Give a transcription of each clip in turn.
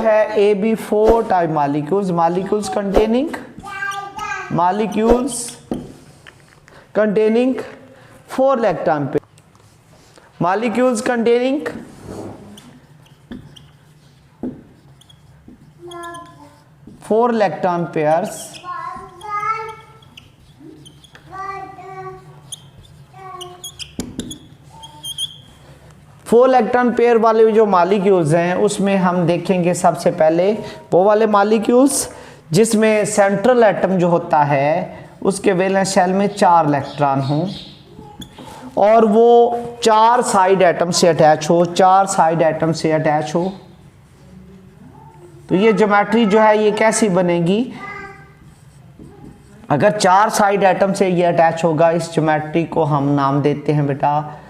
है AB4 type molecules, molecules containing 4 electron pair, molecules containing 4 electron pairs four electron pair वाले जो molecules हैं उसमें हम देखेंगे सबसे पहले वो वाले मॉलिक्यूल्स जिसमें सेंट्रल एटम जो होता है उसके वैलेंस शेल में 4 इलेक्ट्रॉन हों और वो 4 साइड एटम से अटैच हो, तो ये ज्योमेट्री जो है ये कैसी बनेगी? अगर 4 साइड एटम से ये अटैच होगा, इस ज्योमेट्री को हम नाम देते हैं बेटा,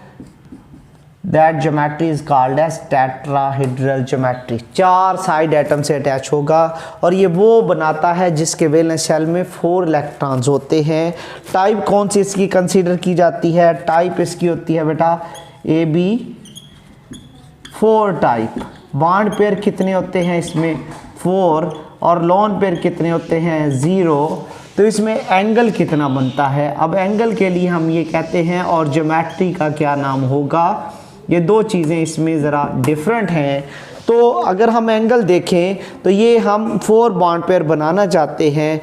that geometry is called as tetrahedral geometry. 4 side atom से अटैच होगा और ये वो बनाता है जिसके वैलेंस शेल में 4 इलेक्ट्रॉन्स होते हैं। टाइप कौन सी इसकी कंसीडर की जाती है? टाइप इसकी होती है बेटा AB4 टाइप। बॉन्ड पेयर कितने होते हैं इसमें? 4 और लोन पेयर कितने होते हैं? 0। तो इसमें एंगल कितना बनता है? अब एंगल के लिए हम ये कहते हैं और ज्योमेट्री का क्या नाम होगा? ये दो चीज़ें इसमें ज़रा डिफरेंट हैं। तो अगर हम एंगल देखें तो ये हम 4 बॉन्ड पेयर बनाना चाहते हैं,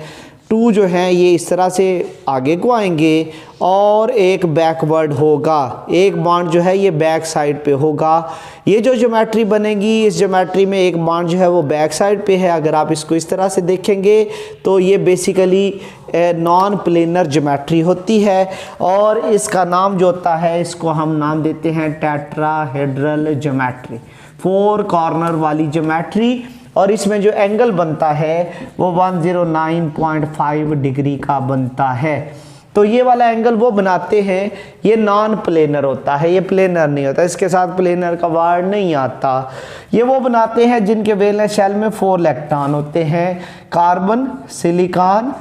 2 जो हैं ये इस तरह से आगे को आएंगे और एक बैकवर्ड होगा, एक बॉन्ड जो है ये बैक साइड पे होगा। ये जो ज्योमेट्री बनेगी, इस ज्योमेट्री में एक बॉन्ड जो है वो बैक साइड पे है। अगर आप इसको इस तरह से देखेंगे तो ये बेसिकली नॉन प्लेनर ज्योमेट्री होती है और इसका नाम जो होता है इसको हम नाम देते हैं टेट्राहेड्रल ज्योमेट्री, 4 कॉर्नर वाली ज्योमेट्री। और इसमें जो एंगल बनता है वो 109.5 डिग्री का बनता है। तो ये वाला एंगल वो बनाते हैं, ये नॉन प्लेनर होता है, ये प्लेनर नहीं होता, इसके साथ प्लेनर का वर्ड नहीं आता। ये वो बनाते हैं जिनके वैलेंस शेल में 4 इलेक्ट्रॉन होते हैं, कार्बन, सिलिकॉन,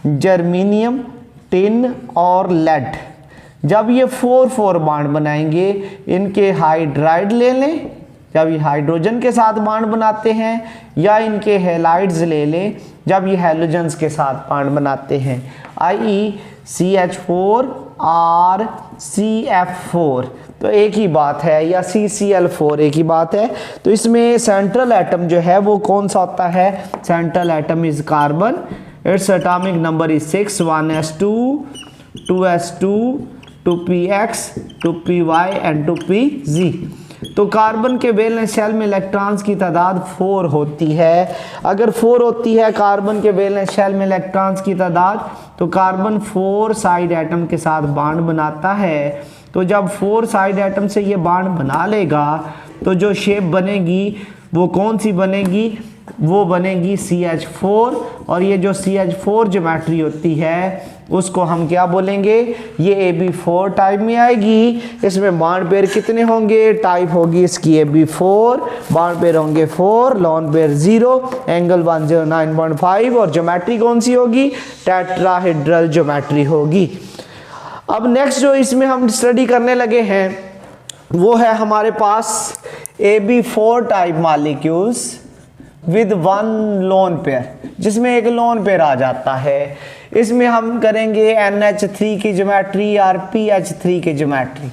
जर्मेनियम, टिन और लेड। जब ये 4 बॉन्ड बनाएंगे, इनके हाइड्राइड ले लें, जब ये हाइड्रोजन के साथ बॉन्ड बनाते हैं, या इनके हैलाइड्स ले लें जब ये हैलोजन्स के साथ बॉन्ड बनाते हैं, आई CH4 और CF4 तो एक ही बात है, या CCl4 एक ही बात है। तो इसमें सेंट्रल एटम जो है वो कौन सा होता है? Central atom is carbon, its atomic number is 6, 1s2, 2s2, 2px, 2py and 2pz। तो कार्बन के वैलेंस शेल में इलेक्ट्रॉन्स की तादाद 4 होती है। अगर 4 होती है कार्बन के वैलेंस शेल में इलेक्ट्रॉन्स की तादाद, तो कार्बन 4 साइड एटम के साथ बॉन्ड बनाता है। तो जब 4 साइड एटम से ये बॉन्ड बना लेगा तो जो शेप बनेगी वो कौन सी बनेगी? वो बनेगी CH4। और ये जो CH4 ज्योमेट्री होती है उसको हम क्या बोलेंगे? ये AB4 टाइप में आएगी। इसमें बॉन्ड पेयर कितने होंगे? टाइप होगी इसकी AB4, बॉन्ड पेयर होंगे 4, लोन पेयर 0, एंगल 109.5 और ज्योमेट्री कौन सी होगी? टेट्राहेड्रल ज्योमेट्री होगी। अब नेक्स्ट जो इसमें हम स्टडी करने लगे हैं वो है हमारे पास AB4 type molecules with 1 lone pair, जिसमें एक लोन पेयर आ जाता है। इसमें हम करेंगे NH3 की ज्योमेट्री और PH3 की ज्योमेट्री।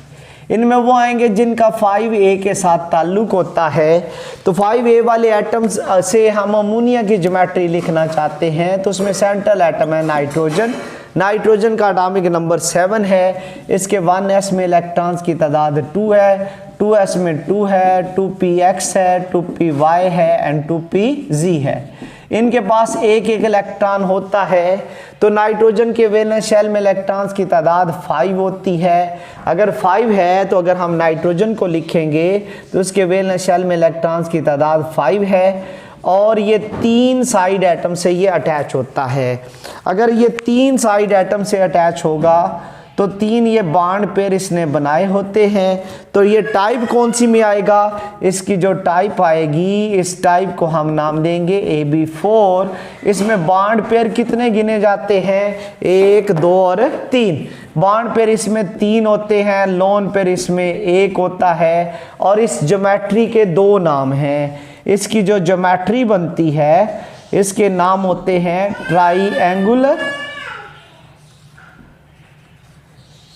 इनमें वो आएंगे जिनका 5A के साथ ताल्लुक होता है। तो 5A वाले एटम्स से हम अमोनिया की ज्योमेट्री लिखना चाहते हैं, तो उसमें सेंट्रल एटम है नाइट्रोजन। नाइट्रोजन का एटॉमिक नंबर 7 है, इसके 1s में इलेक्ट्रॉन्स की तादाद 2 है, 2s में 2 है, 2px है, 2py है एंड 2pz है। इनके पास एक इलेक्ट्रॉन होता है। तो नाइट्रोजन के वैलेंस शेल में इलेक्ट्रॉन्स की तादाद 5 होती है। अगर 5 है तो अगर हम नाइट्रोजन को लिखेंगे तो उसके वैलेंस शेल में इलेक्ट्रॉन्स की तादाद 5 है और ये 3 साइड एटम से ये अटैच होता है। अगर ये 3 साइड एटम से अटैच होगा तो 3 ये बॉन्ड पेयर इसने बनाए होते हैं। तो ये टाइप कौन सी में आएगा? इसकी जो टाइप आएगी, इस टाइप को हम नाम देंगे AB4। इसमें बॉन्ड पेयर कितने गिने जाते हैं? 1, 2 और 3। बॉन्ड पेयर इसमें 3 होते हैं, लोन पेयर इसमें 1 होता है। और इस ज्योमेट्री के 2 नाम हैं, इसकी जो ज्योमेट्री बनती है इसके नाम होते हैं triangular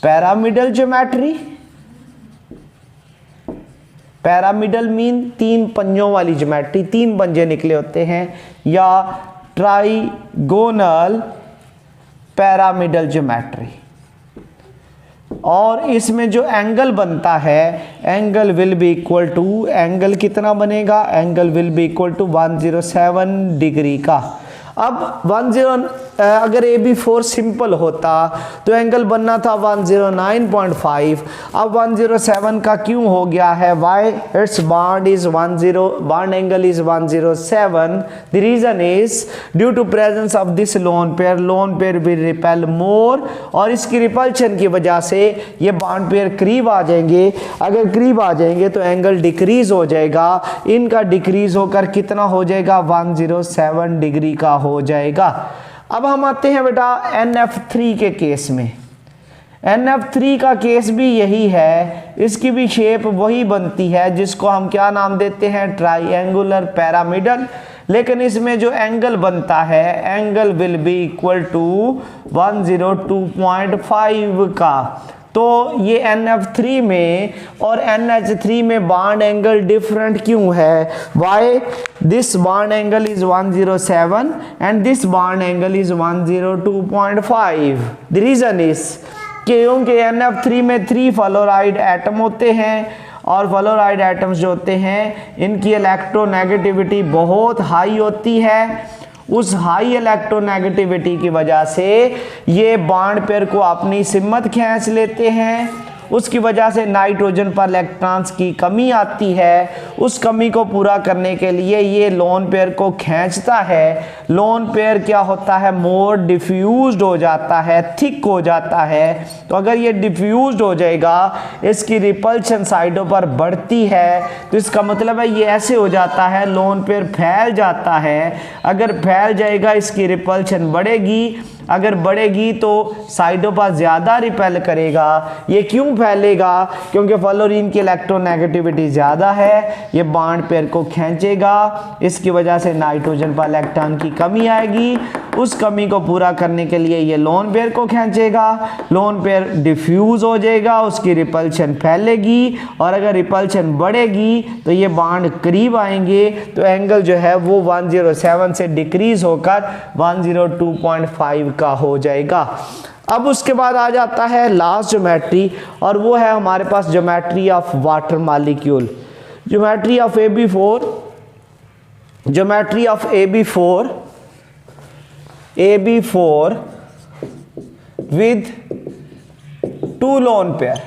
pyramidal geometry. Pyramidal mean 3 पंजों वाली ज्योमेट्री, 3 पंजे निकले होते हैं, या ट्राइगोनल पैरामिडल ज्योमेट्री। और इसमें जो एंगल बनता है, angle will be equal to, angle कितना बनेगा, angle will be equal to 107 degree का। अब 10 अगर AB4 सिंपल होता तो एंगल बनना था 109.5। अब 107 का क्यों हो गया है, why its bond angle is 107। The reason is due to presence of this lone pair will repel more, और इसकी रिपल्शन की वजह से ये बॉन्ड पेयर करीब आ जाएंगे। अगर करीब आ जाएंगे तो एंगल डिक्रीज हो जाएगा, इनका डिक्रीज होकर कितना हो जाएगा, 107 डिग्री का हो जाएगा। अब हम आते हैं बेटा NF3 के केस में। NF3 का केस भी यही है, इसकी भी शेप वही बनती है जिसको हम क्या नाम देते हैं, ट्राइएंगुलर पैरामिडल। लेकिन इसमें जो एंगल बनता है, angle will be equal to 102.5 का। तो ये NF3 में और NH3 में बॉन्ड एंगल डिफरेंट क्यों है, why this bond angle is 107 and this bond angle is 102.5। The reason is क्योंकि NF3 में 3 फ्लोराइड एटम होते हैं, और फ्लोराइड एटम्स जो होते हैं इनकी इलेक्ट्रोनेगेटिविटी बहुत हाई होती है। उस हाई इलेक्ट्रोनेगेटिविटी की वजह से ये बॉन्ड पेयर को अपनी सिमत खींच लेते हैं। उसकी वजह से नाइट्रोजन पर इलेक्ट्रॉन्स की कमी आती है। उस कमी को पूरा करने के लिए ये लोन पेयर को खींचता है। लोन पेयर क्या होता है, मोर डिफ्यूज्ड हो जाता है, थिक हो जाता है। तो अगर ये डिफ्यूज्ड हो जाएगा, इसकी रिपल्शन साइडों पर बढ़ती है, तो इसका मतलब है ये ऐसे हो जाता है, लोन पेयर फैल जाता है। अगर फैल जाएगा इसकी रिपल्शन बढ़ेगी, अगर बढ़ेगी तो साइडों पर ज़्यादा रिपेल करेगा। ये क्यों फैलेगा, क्योंकि फ्लोरीन की इलेक्ट्रोनेगेटिविटी ज़्यादा है, ये बॉन्ड पेयर को खींचेगा। इसकी वजह से नाइट्रोजन पर इलेक्ट्रॉन की कमी आएगी। उस कमी को पूरा करने के लिए ये लोन पेयर को खींचेगा। लोन पेयर डिफ्यूज हो जाएगा, उसकी रिपल्शन फैलेगी, और अगर रिपल्शन बढ़ेगी तो ये बॉन्ड करीब आएंगे, तो एंगल जो है वो 107 से डिक्रीज होकर 102.5 का हो जाएगा। अब उसके बाद आ जाता है लास्ट ज्योमेट्री, और वो है हमारे पास geometry of water molecule. Geometry of AB4, geometry of AB4 with 2 lone pair.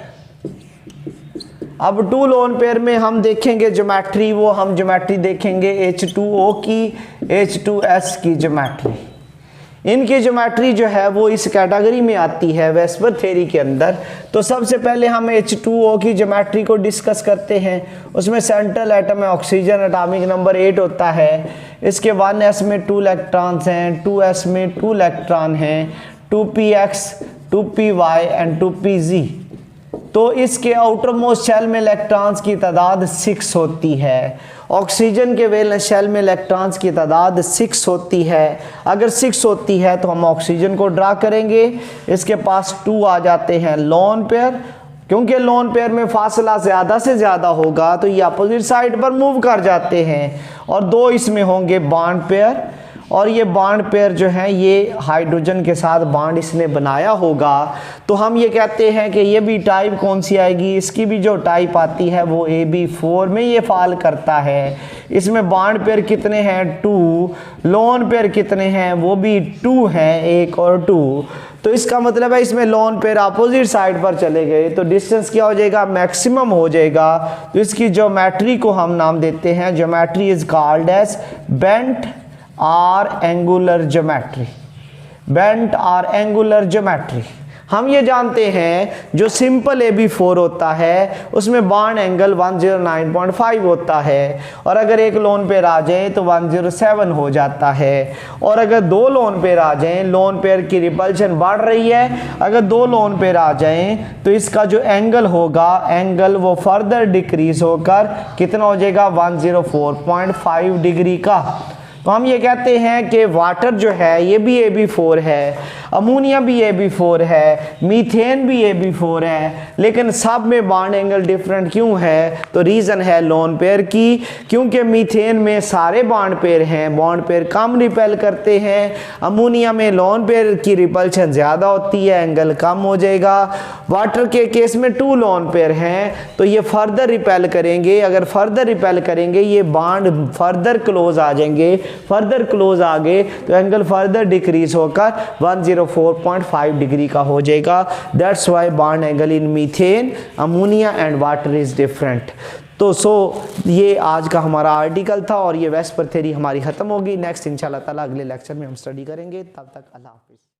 अब 2 लोन पेयर में हम देखेंगे ज्योमेट्री, वो हम ज्योमेट्री देखेंगे H2O की, H2S की ज्योमेट्री। इनकी ज्योमेट्री जो है वो इस कैटेगरी में आती है वेस्पर थ्योरी के अंदर। तो सबसे पहले हम H2O की ज्योमेट्री को डिस्कस करते हैं। उसमें सेंट्रल एटम है ऑक्सीजन, एटॉमिक नंबर 8 होता है। इसके 1s में 2 इलेक्ट्रॉन्स हैं, 2s में 2 इलेक्ट्रॉन हैं, 2px 2py एंड 2pz। तो इसके आउटर मोस्ट शेल में इलेक्ट्रॉन्स की तादाद 6 होती है। ऑक्सीजन के वैलेंस शेल में इलेक्ट्रॉन्स की तादाद 6 होती है। अगर 6 होती है तो हम ऑक्सीजन को ड्रा करेंगे, इसके पास 2 आ जाते हैं लोन पेयर। क्योंकि लोन पेयर में फासला ज़्यादा से ज़्यादा होगा तो ये अपोजिट साइड पर मूव कर जाते हैं, और 2 इसमें होंगे बॉन्ड पेयर। और ये बॉन्ड पेयर जो है ये हाइड्रोजन के साथ बॉन्ड इसने बनाया होगा। तो हम ये कहते हैं कि ये भी टाइप कौन सी आएगी, इसकी भी जो टाइप आती है वो AB4 में ये फॉल करता है। इसमें बॉन्ड पेयर कितने हैं, 2। लोन पेयर कितने हैं, वो भी 2 हैं, 1 और 2। तो इसका मतलब है इसमें लोन पेयर अपोजिट साइड पर चले गए तो डिस्टेंस क्या हो जाएगा, मैक्सिमम हो जाएगा। तो इसकी ज्योमेट्री को हम नाम देते हैं, geometry is called as bent or angular geometry. Bent or angular geometry. हम ये जानते हैं जो सिंपल AB4 होता है उसमें बॉन्ड एंगल 109.5 होता है, और अगर एक लोन पेयर आ जाए तो 107 हो जाता है। और अगर दो लोन पेयर आ जाएं, लोन पेयर की रिपल्शन बढ़ रही है, अगर दो लोन पेयर आ जाएं तो इसका जो एंगल होगा, एंगल वो फर्दर डिक्रीज होकर कितना हो जाएगा 104.5 डिग्री का। तो हम ये कहते हैं कि वाटर जो है ये भी AB4 है, अमोनिया भी AB4 है, मीथेन भी AB4 है, लेकिन सब में बॉन्ड एंगल डिफरेंट क्यों है? तो रीज़न है लोन पेयर की, क्योंकि मीथेन में सारे बॉन्ड पेयर हैं, बॉन्ड पेयर कम रिपेल करते हैं। अमोनिया में लोन पेयर की रिपल्शन ज़्यादा होती है, एंगल कम हो जाएगा। वाटर के केस में 2 लोन पेयर हैं तो ये फर्दर रिपेल करेंगे, अगर फर्दर रिपेल करेंगे ये बॉन्ड फर्दर क्लोज आ जाएंगे, फर्दर क्लोज आ गए तो एंगल फर्दर डिक्रीज होकर 104.5 डिग्री का हो जाएगा। That's why bond angle in methane, ammonia and water is different. तो ये आज का हमारा आर्टिकल था और ये वेस्पर थ्योरी हमारी खत्म होगी। नेक्स्ट इंशाल्लाह ताला अगले लेक्चर में हम स्टडी करेंगे। तब तक अल्लाह हाफिज़।